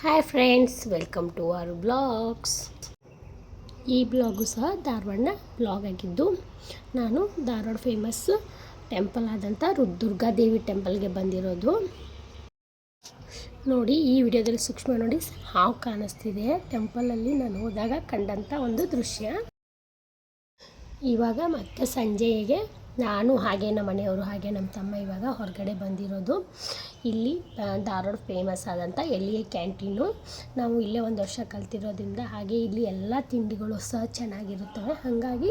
Hi friends, welcome to our blogs. ಈ blog ಸಹ ಧಾರವಾಡನ ಬ್ಲಾಗ್ ಆಗಿದ್ದು, ನಾನು ಧಾರವಾಡ ಫೇಮಸ್ ಟೆಂಪಲ್ ಆದಂಥ ದುರ್ಗಾದೇವಿ ಟೆಂಪಲ್ಗೆ ಬಂದಿರೋದು. ನೋಡಿ, ಈ ವಿಡಿಯೋದಲ್ಲಿ ಸೂಕ್ಷ್ಮ ನೋಡಿ ಹಾವು ಕಾಣಿಸ್ತಿದೆ. ಟೆಂಪಲಲ್ಲಿ ನಾನು ಹೋದಾಗ ಕಂಡಂಥ ಒಂದು ದೃಶ್ಯ. ಇವಾಗ ಮತ್ತೆ ಸಂಜೆಗೆ ನಾನು ಹಾಗೆ ನಮ್ಮ ಮನೆಯವರು ಹಾಗೆ ನಮ್ಮ ತಮ್ಮ ಇವಾಗ ಹೊರಗಡೆ ಬಂದಿರೋದು. ಇಲ್ಲಿ ಧಾರವಾಡ ಫೇಮಸ್ ಆದಂಥ ಎಲ್ಲಿಯ ಕ್ಯಾಂಟೀನು. ನಾವು ಇಲ್ಲೇ ಒಂದು ವರ್ಷ ಕಲ್ತಿರೋದ್ರಿಂದ ಹಾಗೆ ಇಲ್ಲಿ ಎಲ್ಲ ತಿಂಡಿಗಳು ಸಹ ಚೆನ್ನಾಗಿರುತ್ತವೆ. ಹಾಗಾಗಿ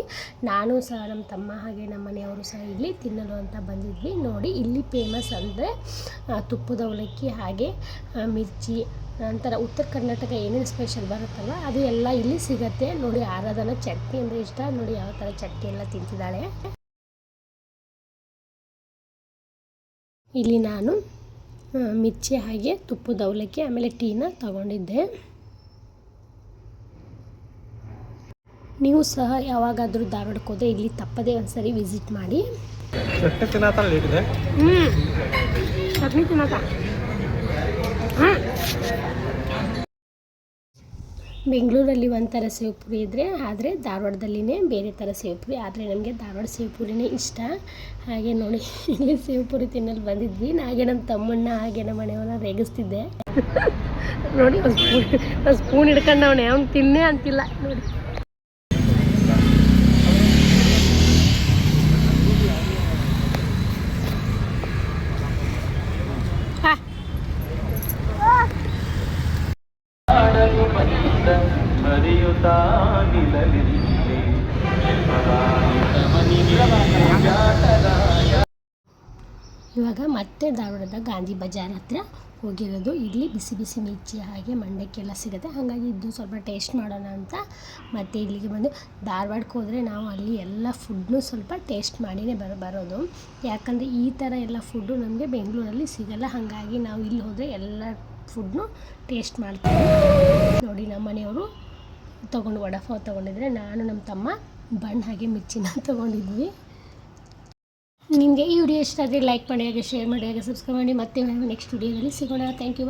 ನಾನು ಸಹ ನಮ್ಮ ತಮ್ಮ ಹಾಗೆ ನಮ್ಮ ಮನೆಯವರು ಸಹ ಇಲ್ಲಿ ತಿನ್ನಲು ಅಂತ ಬಂದಿದ್ವಿ. ನೋಡಿ, ಇಲ್ಲಿ ಫೇಮಸ್ ಅಂದರೆ ತುಪ್ಪದ ಅವಲಕ್ಕಿ ಹಾಗೆ ಮಿರ್ಚಿ, ನಂತರ ಉತ್ತರ ಕರ್ನಾಟಕ ಏನೇನು ಸ್ಪೆಷಲ್ ಬರುತ್ತಲ್ಲ ಅದು ಎಲ್ಲ ಇಲ್ಲಿ ಸಿಗುತ್ತೆ. ನೋಡಿ, ಆರಾಧನಾ ಚಟ್ನಿ ಅಂದರೆ ಇಷ್ಟ. ನೋಡಿ ಯಾವ ಥರ ಚಟ್ನಿ ಎಲ್ಲ ತಿಂತಿದ್ದಾಳೆ. ಇಲ್ಲಿ ನಾನು ಮಿರ್ಚಿ ಹಾಗೆ ತುಪ್ಪದ ಅವಲಕ್ಕಿ ಆಮೇಲೆ ಟೀನ ತಗೊಂಡಿದ್ದೆ. ನೀವು ಸಹ ಯಾವಾಗಾದರೂ ಧಾರವಾಡಕ್ಕೆ ಹೋದರೆ ಇಲ್ಲಿ ತಪ್ಪದೇ ಒಂದ್ಸರಿ ವಿಸಿಟ್ ಮಾಡಿ. ಚಟ್ನಿ ತಿನ್ನಕ ಬೆಂಗಳೂರಲ್ಲಿ ಒಂಥರ ಸೇವ್ಪುರಿ ಇದ್ದರೆ, ಆದರೆ ಧಾರವಾಡದಲ್ಲಿನೇ ಬೇರೆ ಥರ ಸೇವ್ಪುರಿ. ಆದರೆ ನಮಗೆ ಧಾರವಾಡ ಸೇವ್ಪುರಿನೇ ಇಷ್ಟ. ಹಾಗೆ ನೋಡಿ, ಇಲ್ಲಿ ಸೇವ್ಪುರಿ ತಿನ್ನಲು ಬಂದಿದ್ವಿ. ಹಾಗೆ ನಮ್ಮ ತಮ್ಮಣ್ಣ ಹಾಗೆ ನಮ್ಮ ಮನೆಯವ್ರನ್ನ ರೇಗಿಸ್ತಿದ್ದೆ. ನೋಡಿ, ಒಂದು ಸ್ಪೂನ್ ಹಿಡ್ಕೊಂಡು ಅವ್ನು ತಿನ್ನೇ ಅಂತಿಲ್ಲ. ನೋಡಿ, ಇವಾಗ ಮತ್ತೆ ಧಾರವಾಡದ ಗಾಂಧಿ ಬಜಾರ್ ಹತ್ರ ಹೋಗಿರೋದು. ಇಲ್ಲಿ ಬಿಸಿ ಬಿಸಿ ಮಿರ್ಚಿ ಹಾಗೆ ಮಂಡಕ್ಕೆಲ್ಲ ಸಿಗುತ್ತೆ. ಹಾಗಾಗಿ ಇದು ಸ್ವಲ್ಪ ಟೇಸ್ಟ್ ಮಾಡೋಣ ಅಂತ ಮತ್ತೆ ಇಲ್ಲಿಗೆ ಬಂದು. ಧಾರವಾಡಕ್ಕೆ ಹೋದರೆ ನಾವು ಅಲ್ಲಿ ಎಲ್ಲ ಫುಡ್ನು ಸ್ವಲ್ಪ ಟೇಸ್ಟ್ ಮಾಡಿನೇ ಬರೋದು. ಯಾಕಂದರೆ ಈ ಥರ ಎಲ್ಲ ಫುಡ್ಡು ನಮಗೆ ಬೆಂಗಳೂರಲ್ಲಿ ಸಿಗೋಲ್ಲ. ಹಾಗಾಗಿ ನಾವು ಇಲ್ಲಿ ಹೋದರೆ ಎಲ್ಲ ಫುಡ್ನು ಟೇಸ್ಟ್ ಮಾಡ್ತೀವಿ. ನೋಡಿ, ನಮ್ಮ ಮನೆಯವರು ವಡಾಪಾವ್ ತೊಗೊಂಡಿದ್ರೆ, ನಾನು ನಮ್ಮ ತಮ್ಮ ಬಣ್ಣ ಹಾಗೆ ಮಿರ್ಚಿನ ತೊಗೊಂಡಿದ್ವಿ. ನಿಮಗೆ ಈ ವಿಡಿಯೋ ಇಷ್ಟ ಆದರೆ ಲೈಕ್ ಮಾಡಿ, ಹಾಗೆ ಶೇರ್ ಮಾಡಿ, ಹಾಗೆ ಸಬ್ಸ್ಕ್ರೈಬ್ ಮಾಡಿ. ಮತ್ತೆ ನೆಕ್ಸ್ಟ್ ವಿಡಿಯೋದಲ್ಲಿ ಸಿಗೋಣ. Thank you.